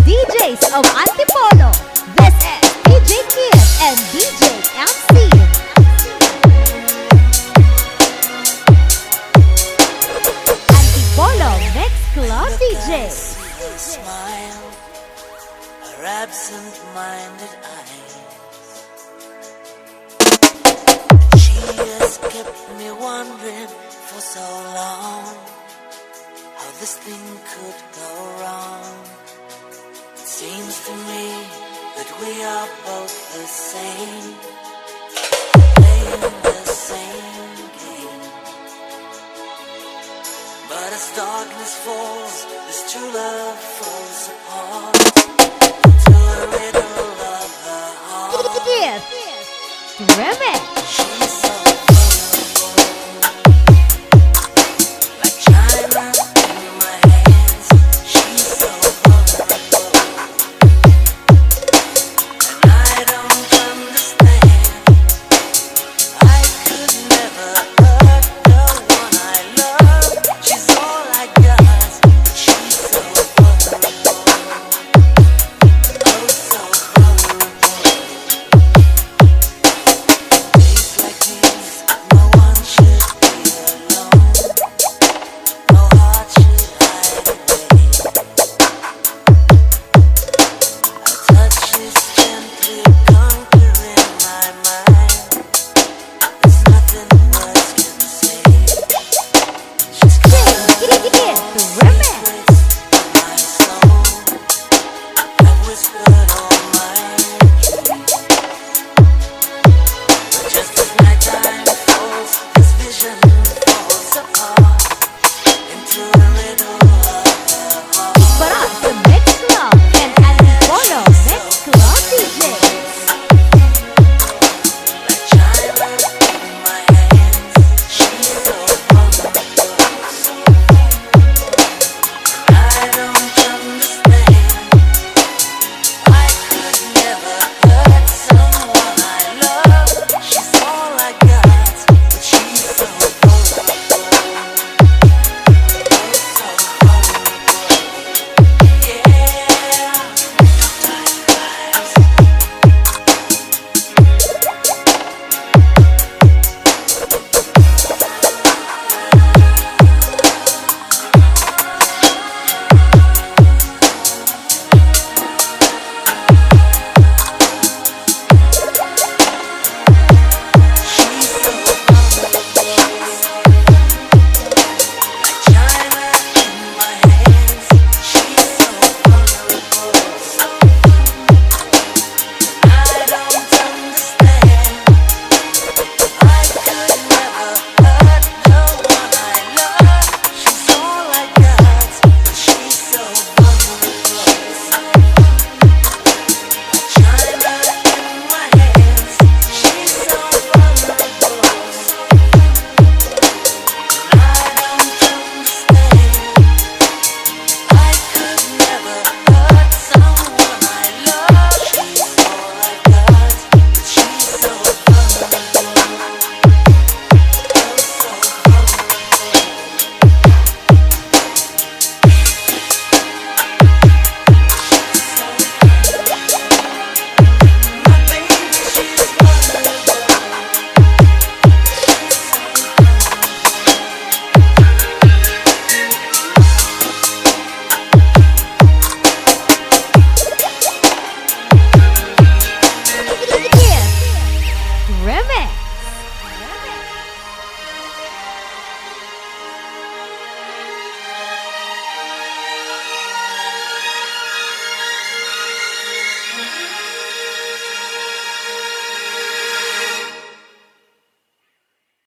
DJs of Antipolo. This is DJ Kid and DJ MC. Antipolo Mix Club DJ. Smile, her absent-minded eyes. She has kept me wondering for so long how this thing could go wrong. It seems to me that we are both the same, playing the same game. But as darkness falls, this true love falls apart to a riddle of her heart. REMX. She's so like China in my hands. She's so vulnerable, and I don't understand. I could never hurt the one I love. She's all I got, but she's so vulnerable. Oh, so vulnerable. Days like these, no one should be alone. No heart should hide away. Her touch is gently conquering my mind. There's nothing words can say. She's REMX.